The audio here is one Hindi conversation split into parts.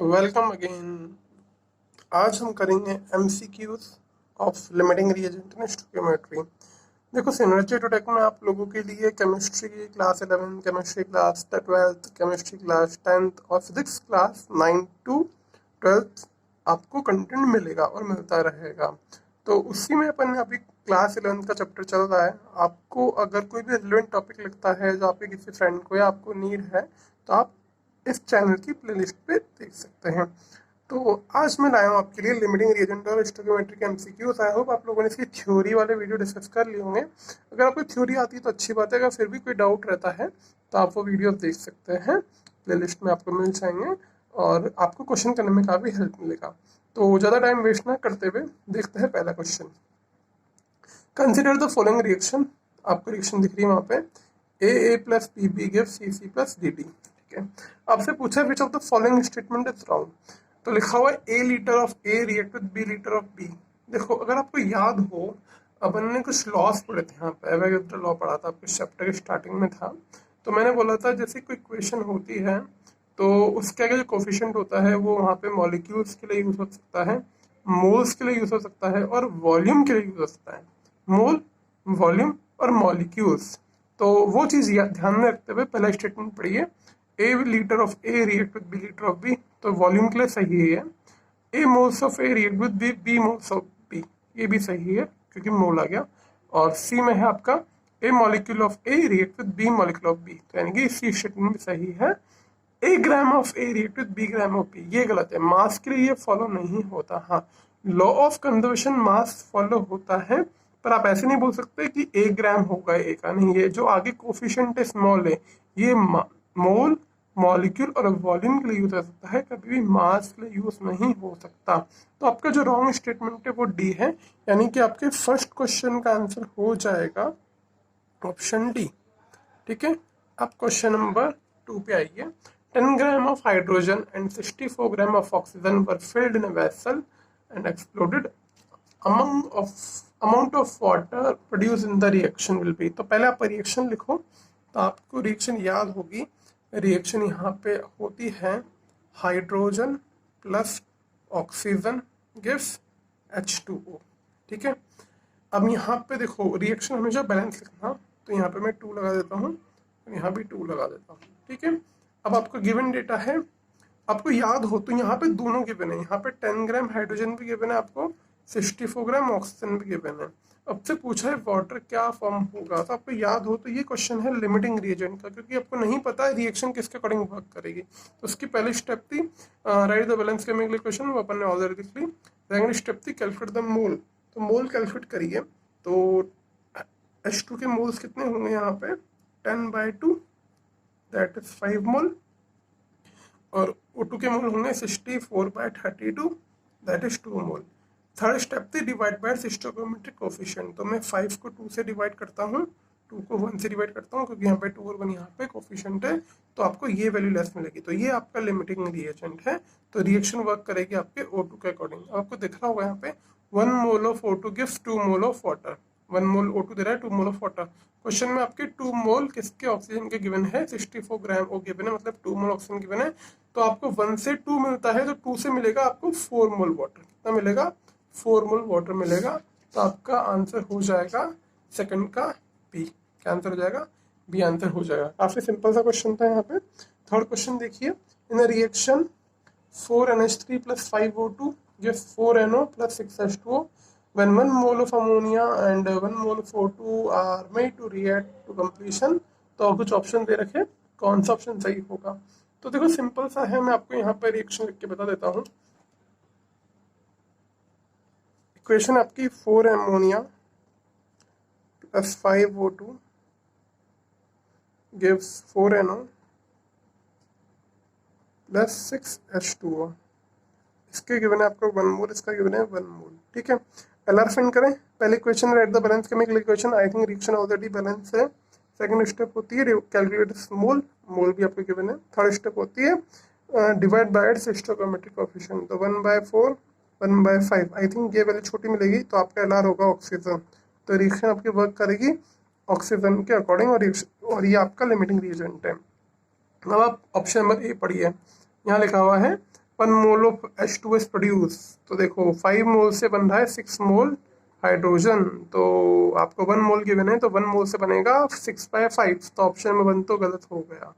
Welcome again. आज हम करेंगे MCQs of limiting reagent in stoichiometry. देखो, सिनर्जी टोटेक में आप लोगों के लिए केमिस्ट्री की class 11, chemistry class 12th, chemistry class 10th और फिजिक्स क्लास 9 to 12th आपको कंटेंट मिलेगा और मिलता रहेगा। तो उसी में अपन अभी क्लास 11th का चैप्टर चल रहा है। आपको अगर कोई भी रिलेवेंट टॉपिक लगता है जो आपके किसी फ्रेंड को या आपको नीड है, तो आप इस चैनल की प्लेलिस्ट पे देख सकते हैं। तो आज मैं लाया हूँ आपके लिए लिमिटिंग रिएजेंट और स्टोइकियोमेट्री के एमसीक्यूज। आई होप आप लोगों ने इसकी थ्योरी वाले वीडियो डिस्कस कर लिए होंगे। अगर आपको थ्योरी आती है तो अच्छी बात है, अगर फिर भी कोई डाउट रहता है तो आप वो वीडियो देख सकते हैं, प्लेलिस्ट में आपको मिल जाएंगे और आपको क्वेश्चन करने में काफ़ी हेल्प मिलेगा। तो ज़्यादा टाइम वेस्ट ना करते हुए देखते हैं पहला question. Consider the following reaction. आपको रिएक्शन दिख रही है वहाँ पे, A plus P B give C C plus D D. ठीक है, आपसे पूछा which of the following statement is wrong. तो लिखा हुआ है A litre of A react with B litre of B. देखो, अगर आपको याद हो, अपन ने कुछ लॉस पढ़े थे यहाँ पे, एवोगैड्रो लॉ पढ़ा था, आपके चैप्टर के स्टार्टिंग में था। तो मैंने बोला था जैसे कोई इक्वेशन होती है तो उसके आगे जो कोफिशिएंट होता है वो वहाँ पे मॉलिक्यूल्स के लिए यूज हो सकता है, मोल्स के लिए यूज हो सकता है और वॉल्यूम के लिए यूज हो सकता है। मोल, वॉल्यूम और मॉलिक्यूल्स। तो वो चीज़ ध्यान में रखते हुए पहला स्टेटमेंट पढ़िए, A litre of A react with B litre of B. तो वॉल्यूम के लिए सही है। A moles of A react with B B moles of B, ये भी सही है क्योंकि मोल आ गया। और सी में है आपका A molecule of A react with B molecule of B, तो यानी कि सी स्टेटमेंट भी सही है। A gram of A react with B gram of B, ये गलत है। मास के लिए ये फॉलो नहीं होता। हाँ, law of conservation mass follow होता है, पर आप ऐसे नहीं बोल सकते कि 1 ग्राम होगा ए का। नहीं, ये जो आगे कोफिशिएंट है स्मॉल है, ये मोल, मॉलिक्यूल और वॉल्यूम के लिए यूज हो सकता है, कभी भी मास के लिए यूज नहीं हो सकता। तो आपका जो रॉन्ग स्टेटमेंट है वो डी है, यानी कि आपके फर्स्ट क्वेश्चन का आंसर हो जाएगा ऑप्शन डी। ठीक है, अब क्वेश्चन नंबर 2 पे आइए। 10 gram of hydrogen and 64 gram of oxygen were filled in a vessel and exploded. Amount of water produce in the reaction will be. तो पहले आप रिएक्शन लिखो, तो आपको रिएक्शन याद होगी। रिएक्शन यहाँ पे होती है hydrogen plus oxygen gives H2O। ठीक है, अब यहाँ पे देखो रिएक्शन हमेशा बैलेंस लिखना, तो यहाँ पे मैं 2 लगा देता हूँ और यहाँ भी 2 लगा देता हूँ। ठीक है, अब आपको गिवन डेटा है, आपको याद हो तो यहाँ पे दोनों गिवन है। यहाँ पे 10 ग्राम हाइड्रोजन भी गिवन है, आपको 64 ग्राम ऑक्सीजन भी गिवन है। अब से पूछा है वाटर क्या फॉर्म होगा, तो आपको याद हो तो ये क्वेश्चन है लिमिटिंग रिएजेंट का, क्योंकि आपको नहीं पता है रिएक्शन किसके अकॉर्डिंग वर्क करेगी। तो उसकी पहली स्टेप थी right the balance chemical equation, वो अपन ने ऑलरेडी लिख ली। सेकंड स्टेप थी कैलकुलेट द मोल, तो मोल कैलकुलेट करिए। तो H2 के मोल्स कितने होंगे यहाँ पे, 10/2, दैट इज 5 मोल। और O2 के मोल होंगे 64/32, that is 2 mole. Third step थी डिवाइड बाय स्टोइकियोमेट्रिक कोफिशिएंट, तो मैं 5 को 2 से डिवाइड करता हूँ, 2 को 1 से डिवाइड करता हूँ, क्योंकि यहाँ पे 2 और 1 यहाँ पे कोफिशिएंट है, तो आपको ये वैल्यू लेस मिलेगी। तो ये आपका लिमिटिंग रिएजेंट है। तो रिएक्शन वर्क करेगी आपके O2 के अकॉर्डिंग। आपको दिख रहा होगा यहाँ पे 1 mole of O2 gives 2 mole of water. 1 mole O2 दे रहा है, 2 मोल ऑफ वाटर। क्वेश्चन में आपके 2 मोल किसके ऑक्सीजन के गिवन है, 64 ग्राम ओ गिवन है, मतलब 2 मोल ऑक्सीजन गिवन है। तो आपको 1 से 2 मिलता है, तो 2 से मिलेगा आपको 4 मोल वाटर। कितना मिलेगा, 4 मोल वाटर मिलेगा। तो आपका आंसर हो जाएगा सेकंड का बी। क्या आंसर हो जाएगा, बी आंसर हो जाएगा। काफी सिंपल सा क्वेश्चन था यहाँ पे। थर्ड क्वेश्चन देखिए, in a reaction 4NH3 plus 5O2 gives 4NO plus 6H2O when 1 mole of ammonia and 1 mole of O2 are made to react to completion। तो कुछ ऑप्शन दे रखे, कौन सा ऑप्शन सही होगा। तो देखो सिंपल सा है, मैं आपको यहाँ पर रिएक्शन लिख के बता देता हूँ। इक्वेशन आपकी 4 ammonia plus 5O2 gives 4NO plus 6H2O। इसके गिवन है आपको 1 मोल, इसका गिवन है 1 मोल। ठीक है, एलआर फाइंड करें। पहले equation right the balance chemical equation, I think reaction already balance है। सेकंड स्टेप होती है कैलकुलेट मोल, मोल भी आपको गिवन है। थर्ड स्टेप होती है डिवाइड बाय स्टोइकियोमेट्रिक कोएफिशिएंट, तो 1/4 1/5। आई थिंक ये वैल्यू छोटी मिलेगी, तो आपका एलआर होगा ऑक्सीजन। तो रिएक्शन आपकी वर्क करेगी ऑक्सीजन के अकॉर्डिंग, और ये आपका लिमिटिंग रिएजेंट है। अब आप ऑप्शन नंबर ए पढ़िए, यहाँ लिखा हुआ है 1 मोल ऑफ H2S प्रोड्यूस, तो देखो 5 मोल से बन रहा है 6 मोल हाइड्रोजन, तो आपको 1 मोल गिवन है, तो 1 मोल से बनेगा 6/5, तो ऑप्शन नंबर 1 तो गलत हो गया।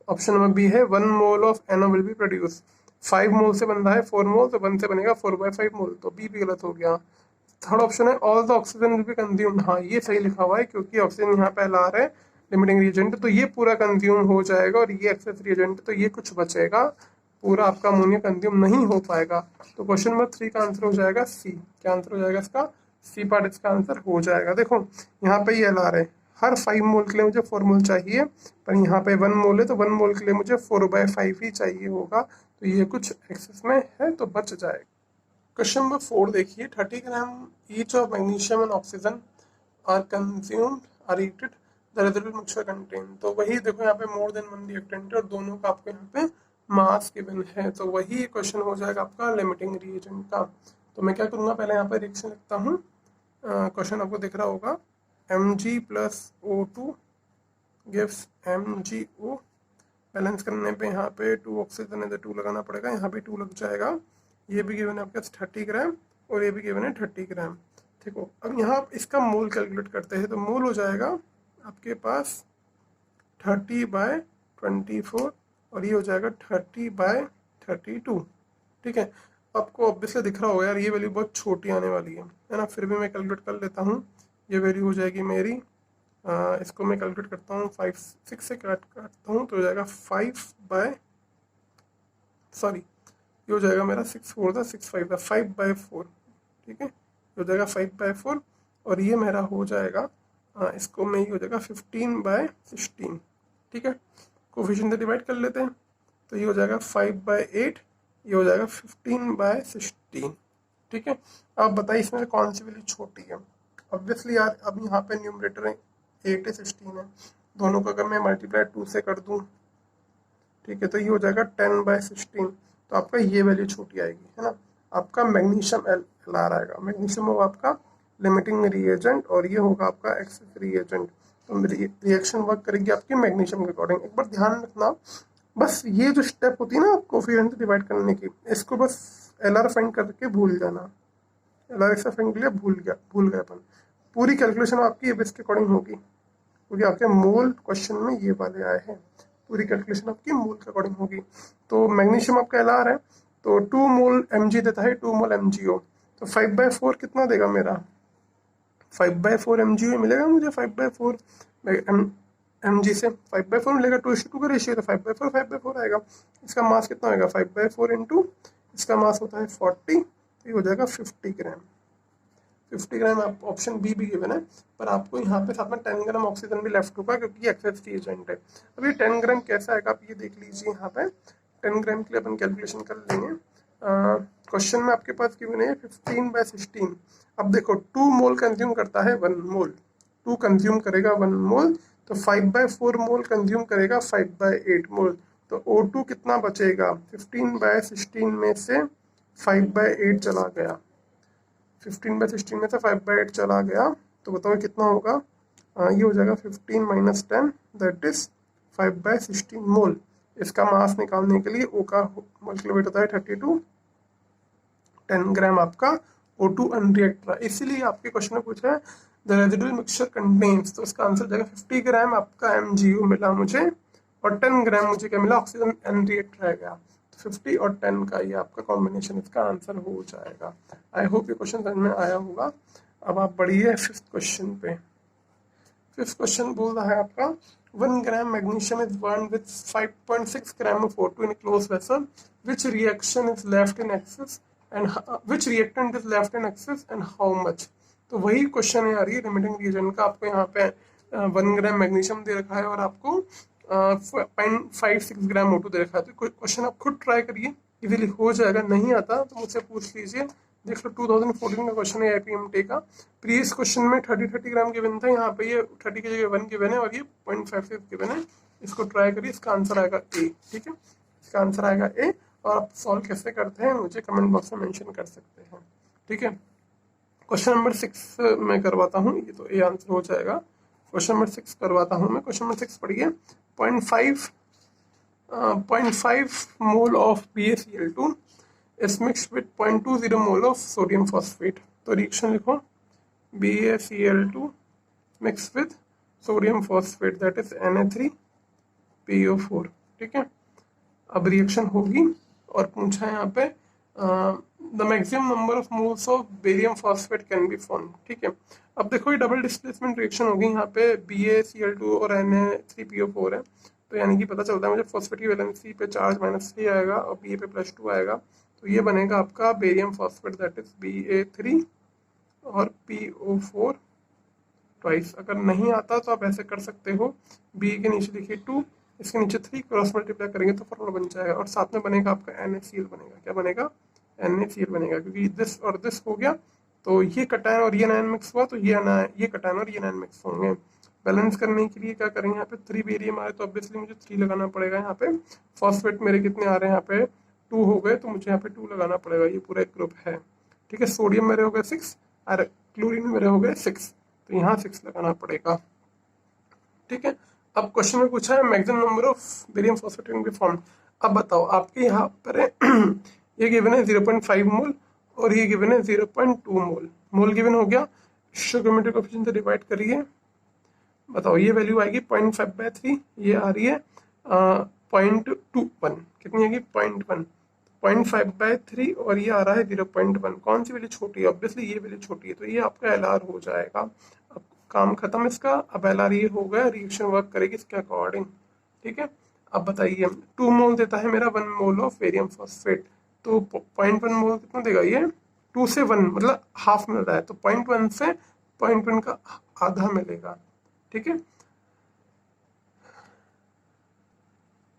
ऑप्शन नंबर बी है 1 mole of NO will be produce. 5 मोल से बन रहा है 4 मोल, तो 1 से बनेगा 4/5 मोल, तो बी भी गलत हो गया। थर्ड ऑप्शन है all the oxygen will be consumed, हाँ ये सही लिखा हुआ है क्योंकि ऑक्सीजन यहाँ पे ला रहा है लिमिटिंग रिएजेंट, तो ये पूरा कंज्यूम हो जाएगा, और ये एक्सेस रिएजेंट, तो ये कुछ बचेगा, पूरा आपका अमोनिया कंज्यूम नहीं हो पाएगा। तो क्वेश्चन नंबर 3 का आंसर हो जाएगा सी। क्या आंसर हो जाएगा इसका? सी पार्ट इसका आंसर हो जाएगा। देखो यहाँ पे ये ला रहे हैं हर 5 मोल के लिए मुझे 4 मोल चाहिए, पर यहाँ पे 1 मोल है, तो 1 मोल के लिए मुझे 4/5 ही चाहिए होगा, तो ये कुछ एक्सेस में है तो बच जाएगा। क्वेश्चन नंबर 4 देखिए, 30 gram each of magnesium and oxygen are consumed are heated the residual mixture contain, तो वही देखो यहाँ पे मोर देन 1 रिएक्टेंट और दोनों का आपको यहाँ पे मास गिवन है, तो वही क्वेश्चन हो जाएगा आपका लिमिटिंग रिएजेंट का। तो मैं क्या करूँगा, पहले यहाँ पे रिएक्शन लिखता हूँ। क्वेश्चन आपको दिख रहा होगा, Mg + O2 gives MgO, balance करने पे यहाँ पे 2 ऑक्सीजन है तो 2 लगाना पड़ेगा, यहाँ पे 2 लग जाएगा। ये भी गिवन है आपके पास 30 ग्राम और ये भी गिवन है 30 ग्राम। ठीक हो, अब यहाँ आप इसका मोल कैलकुलेट करते हैं, तो मोल हो जाएगा आपके पास 30/24 और ये हो जाएगा 30/32। ठीक है, आपको ऑब्वियसली दिख रहा होगा यार ये वैल्यू बहुत छोटी आने वाली है ना, फिर भी मैं कैलकुलेट कर लेता हूँ। ये वैल्यू हो जाएगी मेरी, इसको मैं कैलकुलेट करता हूँ 6 से काटता हूँ तो हो जाएगा ये हो जाएगा मेरा 6/4 ठीक है, हो जाएगा 5/4 और ये मेरा हो जाएगा इसको में ही हो जाएगा 15/16। ठीक है, कोफिशिएंट से डिवाइड कर लेते हैं, तो ये हो जाएगा 5/8, ये हो जाएगा 15/16। ठीक है, अब बताइए इसमें कौन सी वैल्यू छोटी है। ऑब्वियसली यार अब यहाँ पे न्यूमरेटर है 8 है 16 है, दोनों का अगर मैं मल्टीप्लाई 2 से कर दूँ, ठीक है, तो ये हो जाएगा 10/16, तो आपका ये वैल्यू छोटी आएगी, है ना। आपका मैग्नीशियम एल आर आएगा, मैग्नीशियम होगा आपका लिमिटिंग रिएजेंट और ये होगा आपका एक्सेस रिएजेंट, तो रिएक्शन वर्क करेगी आपकी मैग्नीशियम के अकॉर्डिंग। एक बार ध्यान रखना, बस ये जो स्टेप होती है ना कोफिशिएंट से डिवाइड करने की, इसको बस एल आर फाइंड करके भूल जाना। एल आर एक्सेस फाइंड के लिए भूल गए अपन, पूरी कैलकुलेशन आपकी इसके अकॉर्डिंग होगी, क्योंकि आपके मोल क्वेश्चन में ये वाले आए हैं, पूरी कैलकुलेशन आपकी मोल के अकॉर्डिंग होगी। तो मैग्नीशियम आपका एल आर है, तो 2 मोल Mg देता है, 2 मोल MgO, तो 5/4 कितना देगा मेरा, 5/4 MgO मिलेगा मुझे, 5/4 Mg से 5/4 मिलेगा, 2:2 का रेशियो, तो 5/4 आएगा। इसका मास कितना होगा, 5/4 इंटू इसका मास होता है 40, तो ये हो जाएगा 50 ग्राम। 50 ग्राम आप ऑप्शन बी भी गिवन है, पर आपको यहाँ पे साथ में 10 ग्राम ऑक्सीजन भी लेफ्ट होगा क्योंकि एक्सेस रिएजेंट है। अब ये 10 ग्राम कैसा आएगा आप ये देख लीजिए, यहाँ पे 10 ग्राम के लिए अपन कैलकुलेशन कर लेंगे। क्वेश्चन में आपके पास गिवन है 15/16। अब देखो 2 मोल कंज्यूम करता है 1 मोल, 2 कंज्यूम करेगा 1 मोल, तो 5/4 मोल कंज्यूम करेगा 5/8 मोल, तो O2 कितना बचेगा, 15/16 में से 5/8 चला गया, 15/16 में से 5/8 चला गया, तो बताओ कितना होगा। ये हो जाएगा 15 - 10 दैट इज 5/16 मोल। इसका मास निकालने के लिए O का मोलिकुलर वेट होता है 32, 10 ग्राम आपका O2 अनरिएक्टेड, इसीलिए आपके क्वेश्चन में पूछा है द रेसिडुअल मिक्सचर कंटेन्स, तो इसका आंसर जाएगा 50 ग्राम आपका MgO मिला मुझे और 10 ग्राम मुझे क्या मिला, ऑक्सीजन अनरिएक्टेड रह गया, 50 और 10 का ये आपका कॉम्बिनेशन इसका आंसर हो जाएगा। आई होप ये क्वेश्चन समझ में आया होगा। अब आप बढ़िए 5th क्वेश्चन पे। 5th क्वेश्चन बोल रहा है आपका 1 gram magnesium is burned with 5.6 gram of O2 in close vessel, which reaction is left in excess and which reactant is left in excess and how much. तो वही क्वेश्चन है यार ये लिमिटिंग रिएजेंट का, आपको यहाँ पे 1 ग्राम मैग्नीशियम दे रखा है और आपको 0.56 ग्राम O2 दे रखा है, तो क्वेश्चन आप खुद ट्राई करिए, इजीली हो जाएगा, नहीं आता तो मुझसे पूछ लीजिए। देख लो 2014 का क्वेश्चन है IPMT का, प्रीवियस क्वेश्चन में 30 ग्राम गिवन था, यहाँ पे ये 30 की जगह 1 गिवन है और ये 0.56 गिवन है, इसको ट्राई करिए, इसका आंसर आएगा ए। ठीक है, इसका आंसर आएगा ए, और आप सॉल्व कैसे करते हैं मुझे कमेंट बॉक्स में मेंशन कर सकते हैं। ठीक है, क्वेश्चन नंबर 6 में करवाता हूँ, ये तो ए आंसर हो जाएगा। क्वेश्चन नंबर 6 करवाता हूँ मैं, क्वेश्चन नंबर 6 पढ़िए। 0.5 mole of BaCl2 is mixed with 0.20 mole of sodium phosphate. तो रिएक्शन लिखो BaCl2 mix with sodium phosphate that is Na3PO4। ठीक है, अब रिएक्शन होगी और पूछा है यहाँ पे the maximum number of moles of barium phosphate can be form. ठीक है, अब देखो ये डबल डिस्प्लेसमेंट रिएक्शन होगी, यहाँ पे BaCl2 और Na3PO4 है, तो यानी कि पता चलता है मुझे फॉस्फेट की वैलेंसी पे चार्ज -3 आएगा और Ba पे +2 आएगा, तो ये बनेगा आपका barium phosphate that is Ba3 और PO4 ट्वाइस। अगर नहीं आता तो आप ऐसे कर सकते हो, बी के नीचे लिखिए 2, इसके नीचे 3, क्रॉस मल्टीप्लाई करेंगे तो फॉर्मूला बन जाएगा और साथ में बनेगा आपका NaCl बनेगा। क्या बनेगा? NaCl बनेगा, क्योंकि दिस और दिस हो गया तो ये कटायन और ये आयन मिक्स हुआ तो ये कटायन और ये आयन मिक्स होंगे। बैलेंस करने के लिए क्या करेंगे, यहाँ पे 3 बेरियम आए तो ऑब्वियसली मुझे 3 लगाना पड़ेगा। यहाँ पे फॉस्फेट मेरे कितने आ रहे हैं, यहाँ पे 2 हो गए तो मुझे यहाँ पे 2 लगाना पड़ेगा, ये पूरा एक ग्रुप है। ठीक है, सोडियम मेरे हो गए 6 और क्लोरीन मेरे हो गए 6, तो यहाँ 6 लगाना पड़ेगा। ठीक है, अब क्वेश्चन में पूछा है maximum number of barium phosphate can be form. अब बताओ आपके यहाँ पर है ये गिवन है 0.5 मोल और ये गिवन है 0.2 मोल। मोल गिवन हो गया, स्टोइकियोमेट्रिक कोएफिशिएंट से डिवाइड करिए, बताओ ये वैल्यू आएगी 0.5/3, ये आ रही है 0.21, कितनी आएगी 0.1, 0.5/3 और ये आ रहा है 0.1। कौन सी वैल्यू छोटी है? ऑब्वियसली ये वैल्यू छोटी है, तो ये आपका LR हो जाएगा। अब काम खत्म इसका, अब LR ये हो गया, रिएक्शन वर्क करेगी इसके अकॉर्डिंग। ठीक है, अब बताइए 2 मोल देता है मेरा 1 मोल ऑफ बेरियम फॉस्फेट, तो 0.1 मोल कितना देगा ये? 2 से 1 मतलब हाफ मिल रहा है, तो 0.1 से 0.1 का आधा मिलेगा। ठीक है,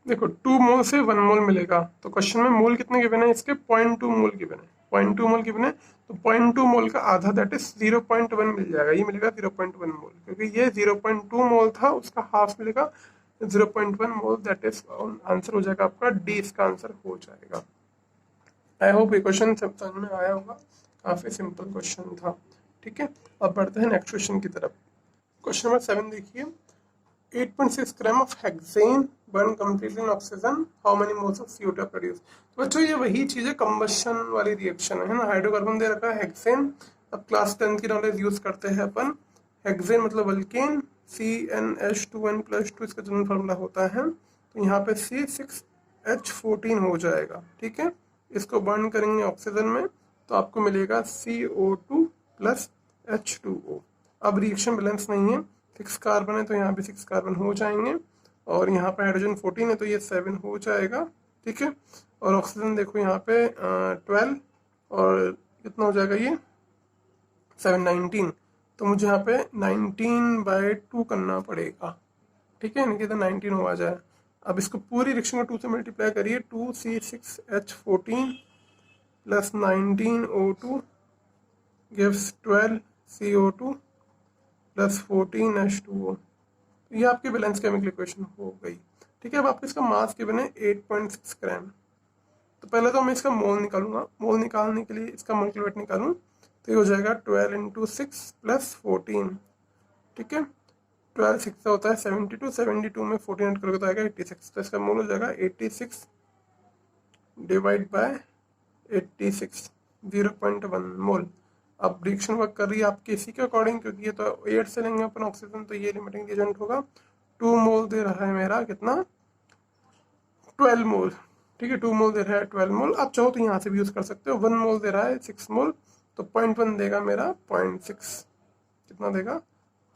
देखो 2 मोल से 1 मोल मिलेगा, तो क्वेश्चन में मोल कितने गिवन है इसके? 0.2 मोल गिवन है, 0.2 मोल गिवन है, तो 0.2 मोल का आधा दैट इज 0.1 मिल जाएगा, ये मिलेगा 0.1 मोल, क्योंकि ये 0.2 मोल था उसका हाफ मिलेगा 0.1 मोल, दैट इज आंसर हो जाएगा आपका डी, इसका आंसर हो जाएगा। आई होप ये क्वेश्चन समझ में आया होगा, काफी सिंपल क्वेश्चन था। ठीक है, अब बढ़ते हैं नेक्स्ट क्वेश्चन की तरफ। क्वेश्चन नंबर 7 देखिए, 8.6 gram of hexane burn completely in oxygen, how many moles of CO2 are produce. तो बच्चों ये वही चीज है, कंबशन वाली रिएक्शन है ना, हाइड्रोकार्बन दे रखा है हेक्सेन। अब क्लास 10 की नॉलेज यूज करते हैं अपन, हेक्सेन मतलब अल्केन, CnH2n+2 इसका जनरल फार्मूला होता है, तो यहाँ पे C6H14 हो जाएगा। ठीक है, इसको बर्न करेंगे ऑक्सीजन में तो आपको मिलेगा CO2 प्लस H2O। अब रिएक्शन बैलेंस नहीं है, 6 कार्बन है तो यहाँ पे 6 कार्बन हो जाएंगे और यहाँ पे हाइड्रोजन 14 है तो ये 7 हो जाएगा। ठीक है, और ऑक्सीजन देखो यहाँ पे 12 और कितना हो जाएगा ये 7 19, तो मुझे यहाँ पे 19/2 करना पड़ेगा। ठीक है, नहीं तो 19 हो आ जाए। अब इसको पूरी रिएक्शन को 2 से मल्टीप्लाई करिए, 2C6H14 plus 19O2 gives 12CO2 plus 14H2O। ये आपकी बैलेंस केमिकल इक्वेशन हो गई। ठीक है, अब आपको इसका मास गिवन है 8.6 ग्राम, तो पहले तो मैं इसका मोल निकालूंगा, मोल निकालने के लिए इसका मोल वेट निकालूं तो ये हो जाएगा 12 × 6 प्लस 14। ठीक है, 12 6 होता है 72, 72 में 14 ऐड करोगे तो आएगा 86, तो इसका मोल हो जाएगा 86 डिवाइड बाय 86, 0.1 मोल। अब रिएक्शन वर्क कर रही है आपके इसी के अकॉर्डिंग, क्योंकि ये तो 8 से लेंगे अपन ऑक्सीजन, तो ये लिमिटिंग रिएजेंट होगा। 2 मोल दे रहा है मेरा कितना 12 मोल। ठीक है, 2 मोल दे रहा है 12 मोल, आप चाहो तो यहाँ से भी यूज कर सकते हो। 1 मोल दे रहा है 6 मोल, तो 0.1 देगा मेरा 0.6, कितना देगा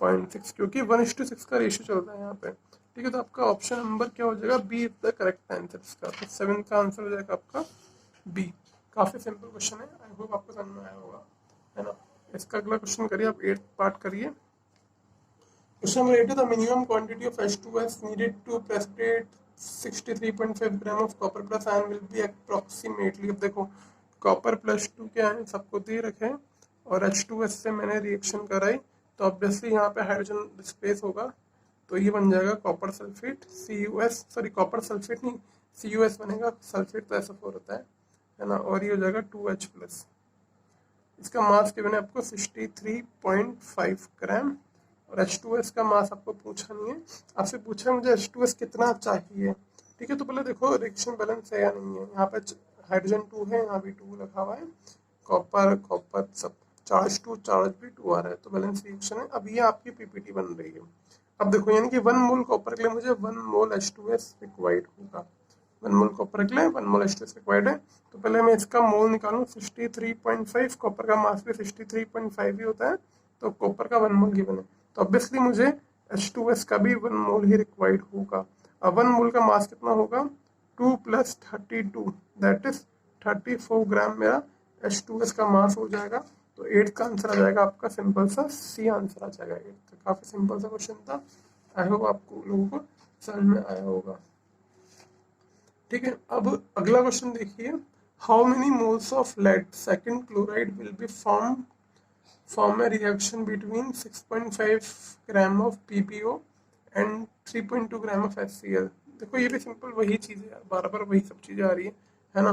0.6, क्योंकि 1:6 का रेशियो चलता है यहाँ पे। ठीक है, तो आपका ऑप्शन नंबर क्या हो जाएगा? B is the correct answer इसका, तो 7 का आंसर हो जाएगा आपका बी। काफी सिंपल क्वेश्चन है, आई होप आपको समझ में आया होगा, है ना। इसका अगला क्वेश्चन करिए, आप 8th पार्ट करिए। क्वेश्चन नंबर 8 है the minimum quantity of H2S needed to precipitate 63.5 gram of copper plus ion will be approximately. अब देखो कॉपर +2 के आयन सबको दे रखे हैं और H2S से मैंने रिएक्शन कराई, तो ऑब्वियसली यहाँ पे हाइड्रोजन डिस्प्लेस होगा, तो ये बन जाएगा copper sulphate CuS, sorry copper sulphate नहीं CuS बनेगा, सल्फेट तो SO4 होता है ना, और ये हो जाएगा 2H+। इसका मास गिवन है आपको 63.5 ग्राम, और H2S का मास आपको पूछा नहीं है, आपसे पूछा है मुझे H2S कितना चाहिए। ठीक है, तो पहले देखो रिएक्शन बैलेंस है या नहीं है। यहाँ पे हाइड्रोजन 2 है, यहाँ भी 2 रखा हुआ है, कॉपर कॉपर सब चार्ज 2 चार्ज भी 2 आ रहा है, तो बैलेंस रिएक्शन है। अब ये आपकी पीपीटी बन रही है। अब देखो यानी कि 1 मोल कॉपर के लिए मुझे 1 मोल H2S रिक्वायर्ड होगा। 1 मोल कॉपर के लिए 1 मोल H2S रिक्वायर्ड है। तो पहले मैं इसका मोल निकालूं 63.5, कॉपर का मास भी 63.5 ही होता है, तो कॉपर का 1 मोल गिवन है, तो ऑब्वियसली मुझे H2S का भी 1 मोल ही रिक्वायर्ड होगा। अब 1 मोल का मास कितना होगा, 2 + 32 दैट इज 34 ग्राम मेरा H2S का मास हो जाएगा। तो 8 का आंसर आ जाएगा आपका, सिंपल सा सी आंसर आ जाएगा। 8 तो काफी सिंपल सा क्वेश्चन था। आई होप आपको लोगों को समझ में आया होगा। ठीक है, अब अगला क्वेश्चन देखिए, how many moles of lead second chloride will be form a reaction between 6.5 gram of PbO and 3.2 gram of HCl। देखो ये भी सिंपल वही चीज़ है, बार बार वही सब चीज़ें आ रही है ना।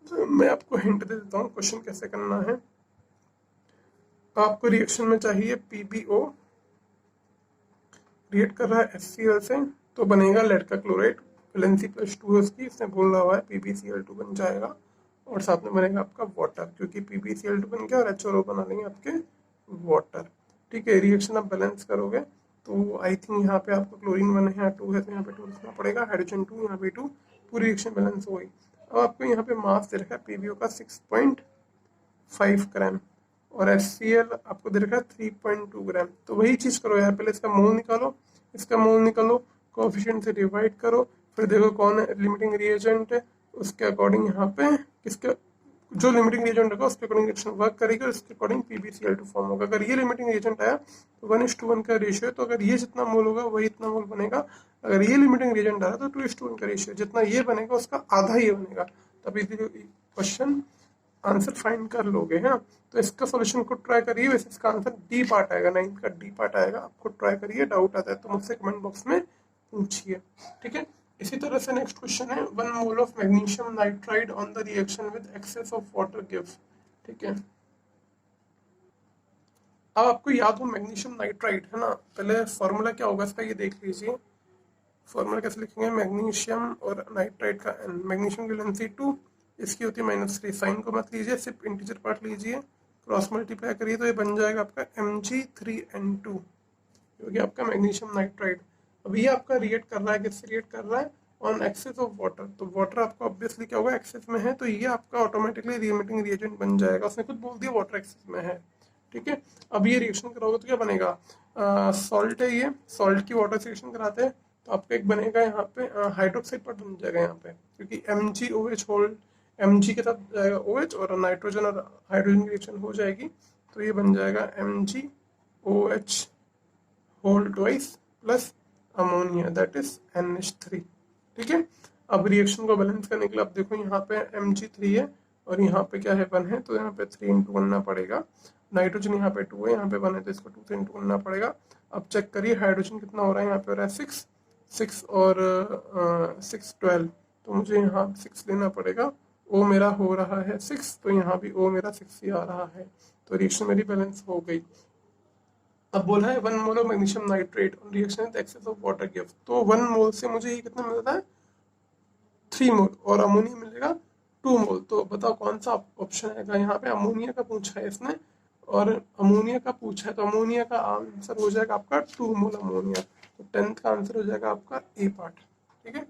तो मैं आपको हिंट दे देता हूँ क्वेश्चन कैसे करना है। आपको रिएक्शन में चाहिए PbO रिएक्ट कर रहा है HCl से, तो बनेगा लेड का क्लोराइड, वैलेंसी +2 है उसकी, इसमें बोल रहा हुआ है PbCl2 बन जाएगा, और साथ में बनेगा आपका वाटर, क्योंकि PbCl2 बन गया और HO बना लेंगे आपके वाटर। ठीक है, रिएक्शन आप बैलेंस करोगे तो आई थिंक यहाँ पे आपको क्लोरीन 1 है, 2 है, तो यहाँ पे 2 लिखना पड़ेगा, हाइड्रोजन 2 यहाँ पे 2, पूरी रिएक्शन बैलेंस हो गई। अब आपको यहाँ पे मास दे रखा है PbO का 6.5 ग्राम, और HCl आपको दे रखा है 3.2 ग्राम। तो वही चीज़ करो यार, पहले इसका मोल निकालो, इसका मोल निकालो, कोएफिशिएंट से डिवाइड करो, फिर देखो कौन है लिमिटिंग रिएजेंट है, उसके अकॉर्डिंग यहाँ पे किसके जो लिमिटिंग रिएजेंट होगा उसके अकॉर्डिंग रिएक्शन वर्क करेगी, और उसके अकॉर्डिंग PbCl2 फॉर्म होगा। अगर ये लिमिटिंग रिएजेंट आया तो 1:1 का रेशियो है, तो अगर ये जितना मोल होगा वही इतना मोल बनेगा। अगर ये लिमिटिंग रिएजेंट आ रहा है तो 2:1 का रेशियो, जितना ये बनेगा उसका आधा ये बनेगा, तब क्वेश्चन आंसर फाइंड कर लोगे है ना। तो इसका सॉल्यूशन खुद ट्राई करिए, वैसे इसका आंसर डी पार्ट आएगा, 9 का डी पार्ट आएगा, आप खुद ट्राई करिए, डाउट आता है तो मुझसे कमेंट बॉक्स में पूछिए। ठीक है, इसी तरह से नेक्स्ट क्वेश्चन है, 1 mole of magnesium nitride on the reaction with excess of water gives. ठीक है, अब आपको याद हो मैग्नीशियम नाइट्राइड है ना, पहले फॉर्मूला क्या होगा इसका ये देख लीजिए। फॉर्मूला कैसे लिखेंगे, मैग्नीशियम और नाइट्राइड का n, मैग्नीशियम की वैलेंसी 2, इसकी होती है -3, साइन को मत लीजिए, सिर्फ इंटीजर पार्ट लीजिए, क्रॉस मल्टीप्लाई करिए तो ये बन जाएगा आपका Mg3n2, जो कि आपका मैग्नीशियम नाइट्राइड। अब ये आपका रिएक्ट कर रहा है, किससे रिएक्ट कर रहा है, ऑन एक्सेस ऑफ वाटर, तो वाटर आपका ऑब्वियसली क्या होगा, एक्सेस में है, तो ये आपका ऑटोमेटिकली रिएमिटिंग रिएजेंट बन जाएगा, उसने खुद बोल दिया वाटर एक्सेस में है। ठीक है, अब ये रिएक्शन कराओगे तो क्या बनेगा, सॉल्ट है, ये सॉल्ट की वाटर से रिएक्शन कराते हैं, तो आपका एक बनेगा यहाँ पे हाइड्रोक्साइड पार्ट बन जाएगा यहाँ पे, क्योंकि MgOH होल्ड Mg के साथ जाएगा OH, और नाइट्रोजन और हाइड्रोजन की रिएक्शन हो जाएगी, तो ये बन जाएगा MgOH whole twice plus ammonia that is NH3। ठीक है, अब रिएक्शन को बैलेंस करने के लिए अब देखो यहाँ पे Mg3 है और यहाँ पे क्या है 1 है, तो यहाँ पे 3 इंटू करना पड़ेगा, नाइट्रोजन यहाँ पे 2 है, यहाँ पे 1 है, तो इसको 2 से इंटू करना पड़ेगा। अब चेक करिए हाइड्रोजन कितना हो रहा है, यहाँ पे हो रहा है 6 और 6 12, तो मुझे यहाँ 6 लेना पड़ेगा, O मेरा हो रहा है 6, तो यहाँ भी O मेरा 6 ही आ रहा है, तो रिएक्शन मेरी बैलेंस हो गई। अब बोला है 1 mole of magnesium nitrate on reaction with excess of water gives, तो 1 मोल से मुझे ये कितना मिलता है 3 मोल, और अमोनिया मिलेगा 2 मोल, तो बताओ कौन सा ऑप्शन आएगा। यहाँ पे अमोनिया का पूछा है इसने, और अमोनिया का पूछा है, तो अमोनिया का आंसर हो जाएगा आपका 2 मोल अमोनिया, तो 10th का आंसर हो जाएगा आपका ए पार्ट। ठीक है,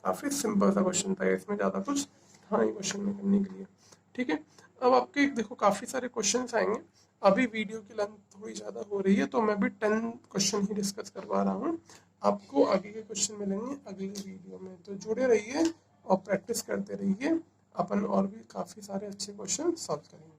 काफी सिंपल सा क्वेश्चन था, इसमें ज्यादा कुछ था नहीं क्वेश्चन में करने के लिए। ठीक है, अब आपके देखो काफी सारे क्वेश्चन आएंगे, अभी वीडियो की लेंथ थोड़ी ज़्यादा हो रही है, तो मैं भी 10 क्वेश्चन ही डिस्कस करवा रहा हूँ, आपको आगे के क्वेश्चन मिलेंगे अगली वीडियो में, तो जुड़े रहिए और प्रैक्टिस करते रहिए, अपन और भी काफ़ी सारे अच्छे क्वेश्चन सॉल्व करेंगे।